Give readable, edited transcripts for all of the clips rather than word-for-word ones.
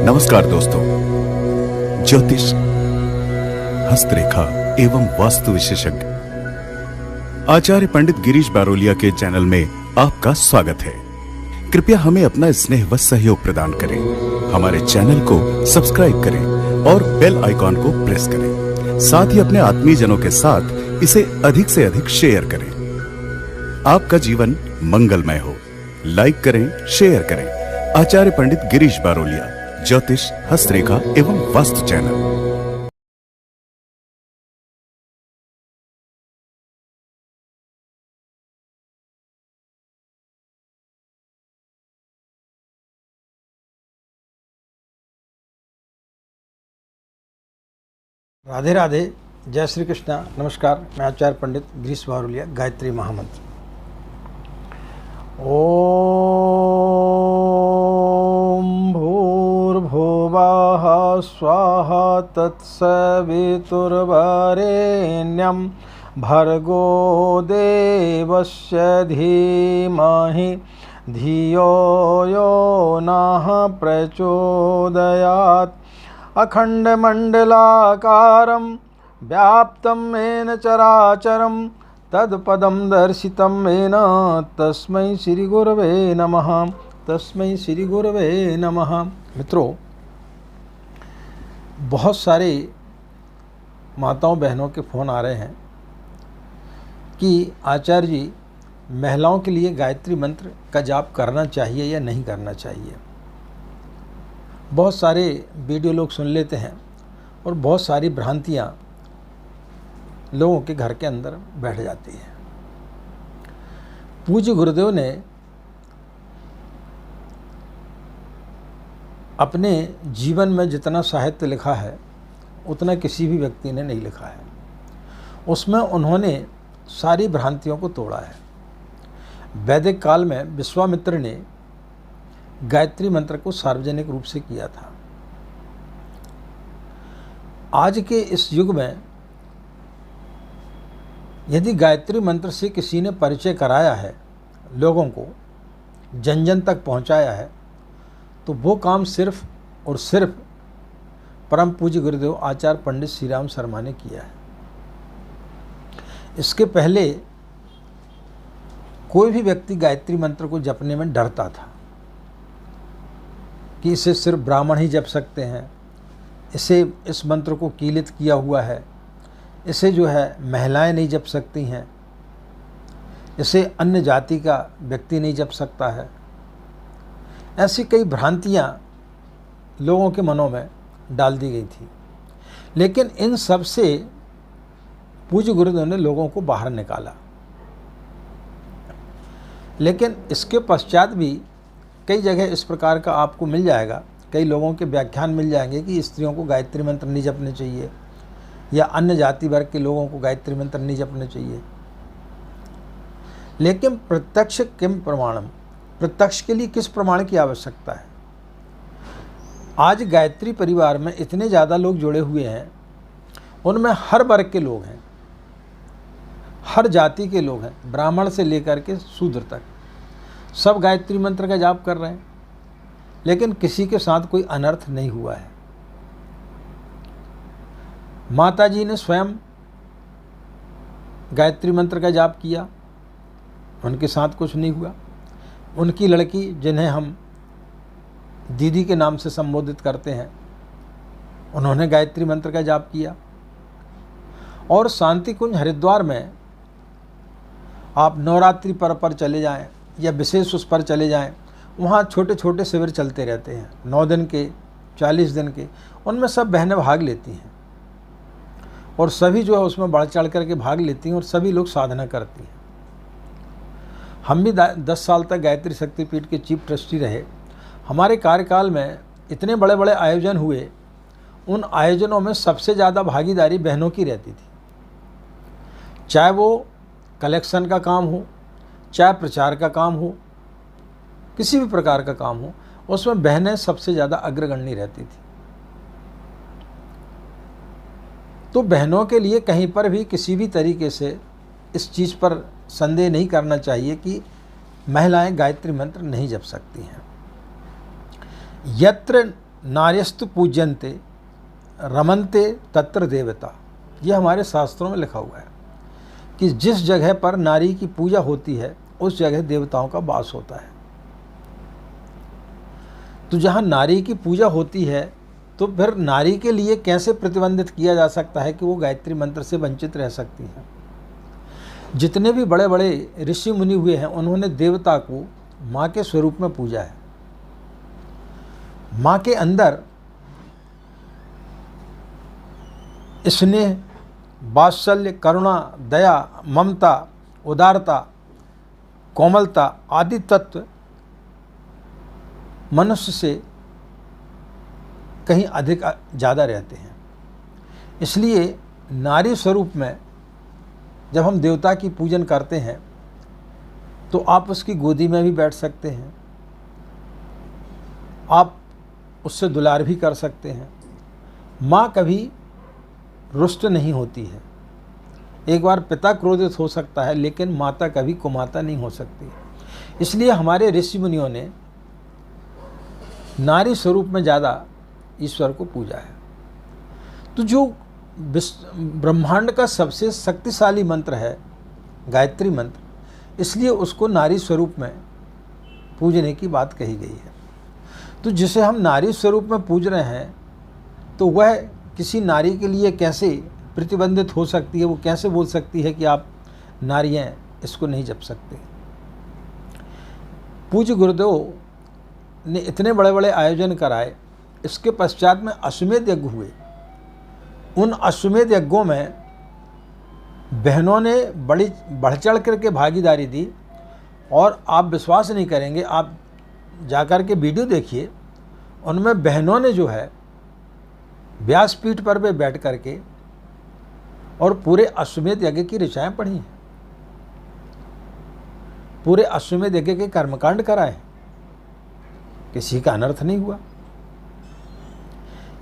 नमस्कार दोस्तों, ज्योतिष, हस्तरेखा एवं वास्तु विशेषज्ञ आचार्य पंडित गिरीश बारोलिया के चैनल में आपका स्वागत है। कृपया हमें अपना स्नेह व सहयोग प्रदान करें। हमारे चैनल को सब्सक्राइब करें और बेल आइकॉन को प्रेस करें। साथ ही अपने आत्मीयजनों के साथ इसे अधिक से अधिक शेयर करें। आपका जीवन मंगलमय हो। लाइक करें, शेयर करें। आचार्य पंडित गिरीश बारोलिया, ज्योतिष, हस्तरेखा एवं वास्तु चैनल। राधे राधे, जय श्री कृष्णा। नमस्कार, मैं आचार्य पंडित गिरीश बारोलिया। गायत्री महामंत्र। ओम भूर्भुवः स्वाहा तत्सवितुर्वरेण्यं भर्गो देवस्य धीमहि धियो यो नः प्रचोदयात्। अखण्डमण्डलाकारं व्याप्तं येन चराचरं तत्पदं दर्शितं येन तस्मै श्रीगुरवे नमः। तस्मै श्रीगुरवे नमः। मित्रों, बहुत सारे माताओं बहनों के फ़ोन आ रहे हैं कि आचार्य जी, महिलाओं के लिए गायत्री मंत्र का जाप करना चाहिए या नहीं करना चाहिए। बहुत सारे वीडियो लोग सुन लेते हैं और बहुत सारी भ्रांतियाँ लोगों के घर के अंदर बैठ जाती है। पूज्य गुरुदेव ने अपने जीवन में जितना साहित्य लिखा है उतना किसी भी व्यक्ति ने नहीं लिखा है। उसमें उन्होंने सारी भ्रांतियों को तोड़ा है। वैदिक काल में विश्वामित्र ने गायत्री मंत्र को सार्वजनिक रूप से किया था। आज के इस युग में यदि गायत्री मंत्र से किसी ने परिचय कराया है, लोगों को जन जन तक पहुंचाया है, तो वो काम सिर्फ और सिर्फ परम पूज्य गुरुदेव आचार्य पंडित श्री राम शर्मा ने किया है। इसके पहले कोई भी व्यक्ति गायत्री मंत्र को जपने में डरता था कि इसे सिर्फ ब्राह्मण ही जप सकते हैं, इस मंत्र को कीलित किया हुआ है, इसे जो है महिलाएं नहीं जप सकती हैं, इसे अन्य जाति का व्यक्ति नहीं जप सकता है। ऐसी कई भ्रांतियां लोगों के मनों में डाल दी गई थी। लेकिन इन सब से पूज्य गुरुदेव ने लोगों को बाहर निकाला। लेकिन इसके पश्चात भी कई जगह इस प्रकार का आपको मिल जाएगा, कई लोगों के व्याख्यान मिल जाएंगे कि स्त्रियों को गायत्री मंत्र नहीं जपने चाहिए या अन्य जाति वर्ग के लोगों को गायत्री मंत्र नहीं जपने चाहिए। लेकिन प्रत्यक्ष किम प्रमाणम, प्रत्यक्ष के लिए किस प्रमाण की आवश्यकता है। आज गायत्री परिवार में इतने ज़्यादा लोग जुड़े हुए हैं, उनमें हर वर्ग के लोग हैं, हर जाति के लोग हैं, ब्राह्मण से लेकर के शूद्र तक सब गायत्री मंत्र का जाप कर रहे हैं। लेकिन किसी के साथ कोई अनर्थ नहीं हुआ है। माता जी ने स्वयं गायत्री मंत्र का जाप किया, उनके साथ कुछ नहीं हुआ। उनकी लड़की, जिन्हें हम दीदी के नाम से संबोधित करते हैं, उन्होंने गायत्री मंत्र का जाप किया। और शांति कुंज हरिद्वार में आप नवरात्रि पर्व पर चले जाएं या विशेष उस पर चले जाएं, वहाँ छोटे छोटे शिविर चलते रहते हैं, 9 दिन के, 40 दिन के। उनमें सब बहनें भाग लेती हैं और सभी जो है उसमें बढ़ चढ़ करके भाग लेती हैं और सभी लोग साधना करती हैं। हम भी 10 साल तक गायत्री शक्तिपीठ के चीफ ट्रस्टी रहे। हमारे कार्यकाल में इतने बड़े बड़े आयोजन हुए, उन आयोजनों में सबसे ज़्यादा भागीदारी बहनों की रहती थी। चाहे वो कलेक्शन का काम हो, चाहे प्रचार का काम हो, किसी भी प्रकार का काम हो, उसमें बहनें सबसे ज़्यादा अग्रगण्य रहती थी। तो बहनों के लिए कहीं पर भी किसी भी तरीके से इस चीज़ पर संदेह नहीं करना चाहिए कि महिलाएं गायत्री मंत्र नहीं जप सकती हैं। यत्र नार्यस्तु पूज्यन्ते रमन्ते तत्र देवता, यह हमारे शास्त्रों में लिखा हुआ है कि जिस जगह पर नारी की पूजा होती है उस जगह देवताओं का वास होता है। तो जहाँ नारी की पूजा होती है तो फिर नारी के लिए कैसे प्रतिबंधित किया जा सकता है कि वो गायत्री मंत्र से वंचित रह सकती हैं। जितने भी बड़े बड़े ऋषि मुनि हुए हैं उन्होंने देवता को माँ के स्वरूप में पूजा है। माँ के अंदर स्नेह, वात्सल्य, करुणा, दया, ममता, उदारता, कोमलता आदि तत्व मनुष्य से कहीं अधिक ज़्यादा रहते हैं। इसलिए नारी स्वरूप में जब हम देवता की पूजन करते हैं तो आप उसकी गोदी में भी बैठ सकते हैं, आप उससे दुलार भी कर सकते हैं। माँ कभी रुष्ट नहीं होती है। एक बार पिता क्रोधित हो सकता है लेकिन माता कभी कुमाता नहीं हो सकती। इसलिए हमारे ऋषि मुनियों ने नारी स्वरूप में ज़्यादा ईश्वर को पूजा है। तो जो ब्रह्मांड का सबसे शक्तिशाली मंत्र है गायत्री मंत्र, इसलिए उसको नारी स्वरूप में पूजने की बात कही गई है। तो जिसे हम नारी स्वरूप में पूज रहे हैं तो वह किसी नारी के लिए कैसे प्रतिबंधित हो सकती है, वो कैसे बोल सकती है कि आप नारियां इसको नहीं जप सकते। पूज्य गुरुदेव ने इतने बड़े बड़े आयोजन कराए, इसके पश्चात में अश्वमेध यज्ञ हुए। उन अश्वमेध यज्ञों में बहनों ने बड़ी बढ़ चढ़ करके भागीदारी दी और आप विश्वास नहीं करेंगे, आप जाकर के वीडियो देखिए, उनमें बहनों ने जो है व्यासपीठ पर वे बैठ करके और पूरे अश्वमेध यज्ञ की ऋचाएँ पढ़ी हैं, पूरे अश्वमेध यज्ञ के कर्मकांड कराए, किसी का अनर्थ नहीं हुआ।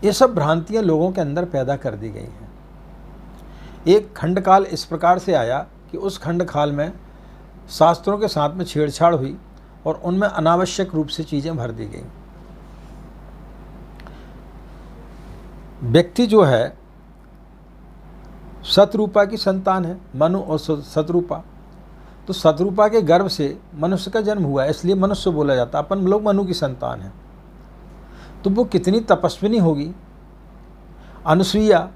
ये सब भ्रांतियां लोगों के अंदर पैदा कर दी गई हैं। एक खंडकाल इस प्रकार से आया कि उस खंडकाल में शास्त्रों के साथ में छेड़छाड़ हुई और उनमें अनावश्यक रूप से चीज़ें भर दी गई। व्यक्ति जो है शतरूपा की संतान है, मनु और शतरूपा। तो शतरूपा के गर्भ से मनुष्य का जन्म हुआ है, इसलिए मनुष्य बोला जाता है। अपन लोग मनु की संतान है। तो वो कितनी तपस्विनी होगी अनुसुईया,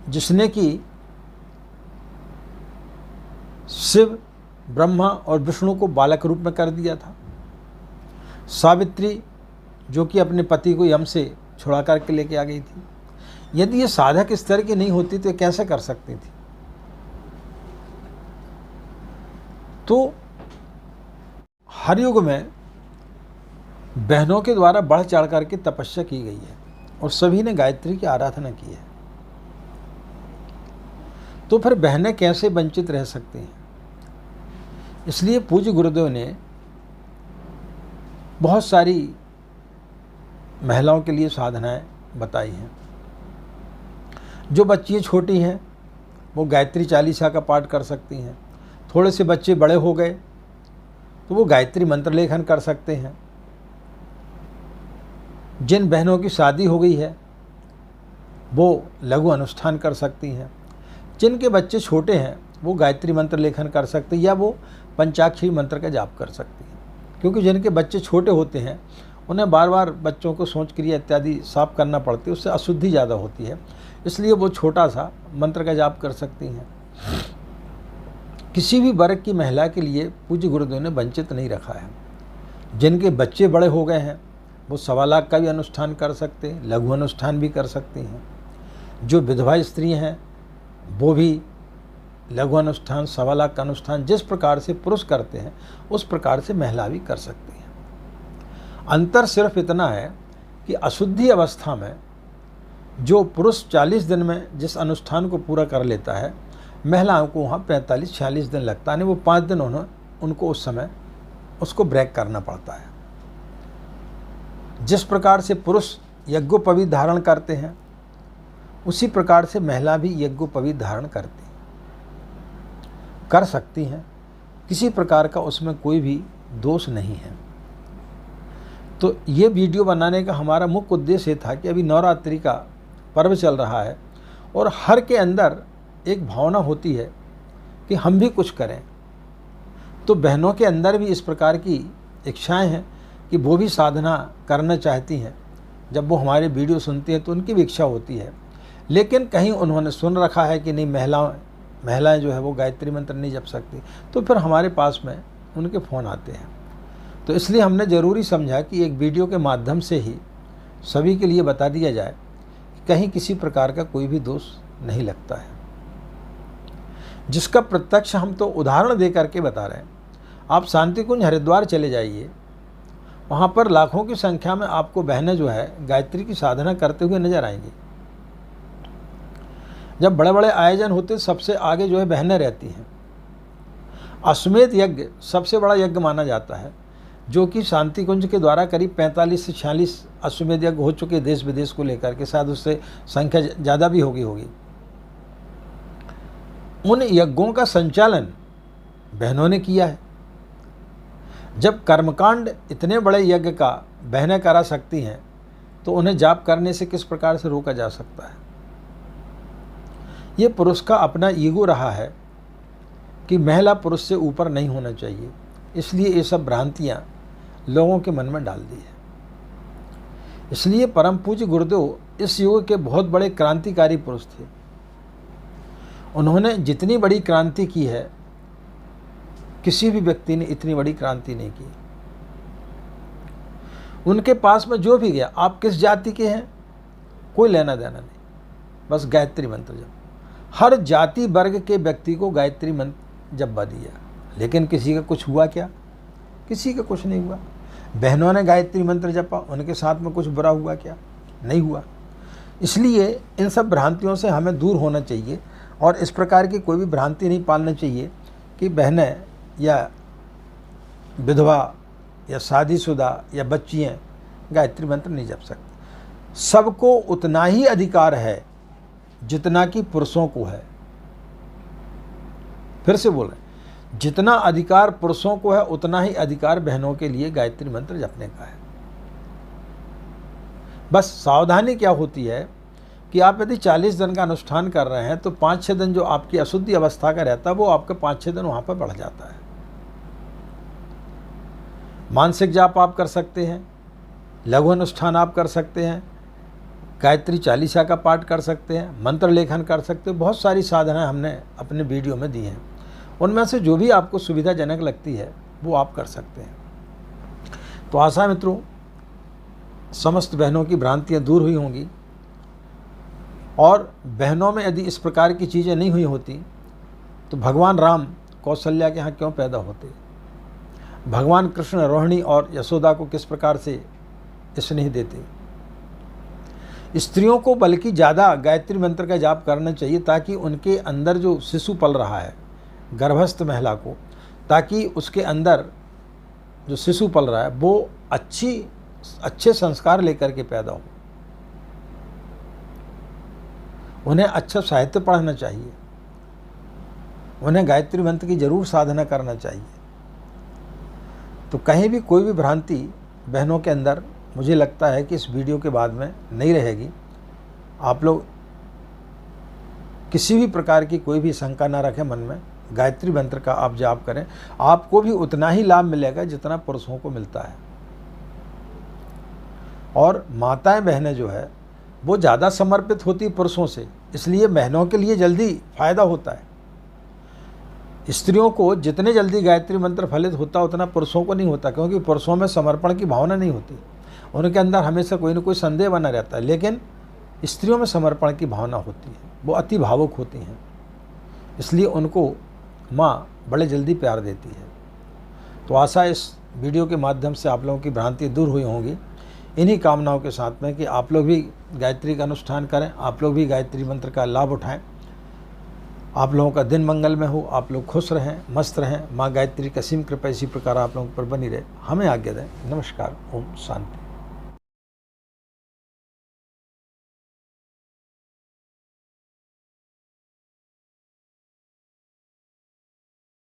जिसने कि शिव, ब्रह्मा और विष्णु को बालक रूप में कर दिया था। सावित्री जो कि अपने पति को यम से छुड़ा करके लेके आ गई थी। यदि ये साधक स्तर की नहीं होती तो कैसे कर सकती थी। तो हर युग में बहनों के द्वारा बढ़ चढ़ करके तपस्या की गई है और सभी ने गायत्री की आराधना की है। तो फिर बहनें कैसे वंचित रह सकती हैं। इसलिए पूज्य गुरुदेव ने बहुत सारी महिलाओं के लिए साधनाएं बताई हैं। जो बच्चियाँ छोटी हैं वो गायत्री चालीसा का पाठ कर सकती हैं। थोड़े से बच्चे बड़े हो गए तो वो गायत्री मंत्र लेखन कर सकते हैं। जिन बहनों की शादी हो गई है वो लघु अनुष्ठान कर सकती हैं। जिनके बच्चे छोटे हैं वो गायत्री मंत्र लेखन कर सकते हैं या वो पंचाक्षरी मंत्र का जाप कर सकती हैं। क्योंकि जिनके बच्चे छोटे होते हैं उन्हें बार बार बच्चों को सोच क्रिया इत्यादि साफ करना पड़ती है, उससे अशुद्धि ज़्यादा होती है, इसलिए वो छोटा सा मंत्र का जाप कर सकती हैं। किसी भी वर्ग की महिला के लिए पूज्य गुरुदेव ने वंचित नहीं रखा है। जिनके बच्चे बड़े हो गए हैं वो 1.25 लाख का भी अनुष्ठान कर सकते हैं, लघु अनुष्ठान भी कर सकती हैं। जो विधवा स्त्री हैं वो भी लघु अनुष्ठान, 1.25 लाख का अनुष्ठान जिस प्रकार से पुरुष करते हैं उस प्रकार से महिला भी कर सकती हैं। अंतर सिर्फ इतना है कि अशुद्धि अवस्था में जो पुरुष 40 दिन में जिस अनुष्ठान को पूरा कर लेता है, महिलाओं को वहाँ 45-46 दिन लगता है, यानी वो 5 दिन उनको उस समय उसको ब्रेक करना पड़ता है। जिस प्रकार से पुरुष यज्ञोपवीत धारण करते हैं उसी प्रकार से महिला भी यज्ञोपवीत धारण कर सकती हैं। किसी प्रकार का उसमें कोई भी दोष नहीं है। तो ये वीडियो बनाने का हमारा मुख्य उद्देश्य ये था कि अभी नवरात्रि का पर्व चल रहा है और हर के अंदर एक भावना होती है कि हम भी कुछ करें। तो बहनों के अंदर भी इस प्रकार की इच्छाएं हैं कि वो भी साधना करना चाहती हैं। जब वो हमारे वीडियो सुनती हैं तो उनकी भी इच्छा होती है, लेकिन कहीं उन्होंने सुन रखा है कि नहीं, महिलाएं जो है वो गायत्री मंत्र नहीं जप सकती, तो फिर हमारे पास में उनके फ़ोन आते हैं। तो इसलिए हमने ज़रूरी समझा कि एक वीडियो के माध्यम से ही सभी के लिए बता दिया जाए कि कहीं किसी प्रकार का कोई भी दोष नहीं लगता है, जिसका प्रत्यक्ष हम तो उदाहरण दे करके बता रहे हैं। आप शांति कुंज हरिद्वार चले जाइए, वहाँ पर लाखों की संख्या में आपको बहनें जो है गायत्री की साधना करते हुए नजर आएंगी। जब बड़े बड़े आयोजन होते सबसे आगे जो है बहनें रहती हैं। अश्वमेध यज्ञ सबसे बड़ा यज्ञ माना जाता है, जो कि शांति कुंज के द्वारा करीब 45 से 46 अश्वमेध यज्ञ हो चुके देश विदेश को लेकर के, शायद उससे संख्या ज़्यादा भी होगी। उन यज्ञों का संचालन बहनों ने किया है। जब कर्मकांड इतने बड़े यज्ञ का बहनें करा सकती हैं, तो उन्हें जाप करने से किस प्रकार से रोका जा सकता है। ये पुरुष का अपना ईगो रहा है कि महिला पुरुष से ऊपर नहीं होना चाहिए, इसलिए ये सब भ्रांतियां लोगों के मन में डाल दी है। इसलिए परम पूज्य गुरुदेव इस युग के बहुत बड़े क्रांतिकारी पुरुष थे। उन्होंने जितनी बड़ी क्रांति की है, किसी भी व्यक्ति ने इतनी बड़ी क्रांति नहीं की। उनके पास में जो भी गया, आप किस जाति के हैं कोई लेना देना नहीं, बस गायत्री मंत्र जप। हर जाति वर्ग के व्यक्ति को गायत्री मंत्र जपवा दिया, लेकिन किसी का कुछ हुआ क्या? किसी का कुछ नहीं हुआ। बहनों ने गायत्री मंत्र जपा, उनके साथ में कुछ बुरा हुआ क्या? नहीं हुआ। इसलिए इन सब भ्रांतियों से हमें दूर होना चाहिए और इस प्रकार की कोई भी भ्रांति नहीं पालना चाहिए कि बहनें या विधवा या शादीशुदा या बच्चियाँ गायत्री मंत्र नहीं जप सकती। सबको उतना ही अधिकार है जितना कि पुरुषों को है। फिर से बोल रहे, जितना अधिकार पुरुषों को है उतना ही अधिकार बहनों के लिए गायत्री मंत्र जपने का है। बस सावधानी क्या होती है कि आप यदि 40 दिन का अनुष्ठान कर रहे हैं तो 5-6 दिन जो आपकी अशुद्धि अवस्था का रहता है वो आपके 5-6 दिन वहाँ पर बढ़ जाता है। मानसिक जाप आप कर सकते हैं, लघु अनुष्ठान आप कर सकते हैं, गायत्री चालीसा का पाठ कर सकते हैं, मंत्र लेखन कर सकते हैं। बहुत सारी साधनाएं हमने अपने वीडियो में दी हैं, उनमें से जो भी आपको सुविधाजनक लगती है वो आप कर सकते हैं। तो आशा मित्रों, समस्त बहनों की भ्रांतियां दूर हुई होंगी और बहनों में यदि इस प्रकार की चीज़ें नहीं हुई होती तो भगवान राम कौशल्या के यहाँ क्यों पैदा होते? भगवान कृष्ण रोहिणी और यशोदा को किस प्रकार से स्नेह देते? स्त्रियों को बल्कि ज़्यादा गायत्री मंत्र का जाप करना चाहिए ताकि उनके अंदर जो शिशु पल रहा है, गर्भस्थ महिला को, ताकि उसके अंदर जो शिशु पल रहा है वो अच्छे संस्कार लेकर के पैदा हो। उन्हें अच्छा साहित्य पढ़ना चाहिए, उन्हें गायत्री मंत्र की जरूर साधना करना चाहिए। तो कहीं भी कोई भी भ्रांति बहनों के अंदर मुझे लगता है कि इस वीडियो के बाद में नहीं रहेगी। आप लोग किसी भी प्रकार की कोई भी शंका ना रखें मन में, गायत्री मंत्र का आप जाप करें, आपको भी उतना ही लाभ मिलेगा जितना पुरुषों को मिलता है। और माताएं बहनें जो है वो ज़्यादा समर्पित होती पुरुषों से, इसलिए बहनों के लिए जल्दी फायदा होता है। स्त्रियों को जितने जल्दी गायत्री मंत्र फलित होता उतना पुरुषों को नहीं होता, क्योंकि पुरुषों में समर्पण की भावना नहीं होती, उनके अंदर हमेशा कोई ना कोई संदेह बना रहता है। लेकिन स्त्रियों में समर्पण की भावना होती है, वो अति भावुक होती हैं, इसलिए उनको माँ बड़े जल्दी प्यार देती है। तो आशा इस वीडियो के माध्यम से आप लोगों की भ्रांति दूर हुई होंगी। इन्हीं कामनाओं के साथ में कि आप लोग भी गायत्री का अनुष्ठान करें, आप लोग भी गायत्री मंत्र का लाभ उठाएं। आप लोगों का दिन मंगलमय हो, आप लोग खुश रहें, मस्त रहें। माँ गायत्री की असीम कृपा इसी प्रकार आप लोगों पर बनी रहे। हमें आज्ञा दें। नमस्कार। ओम शांति।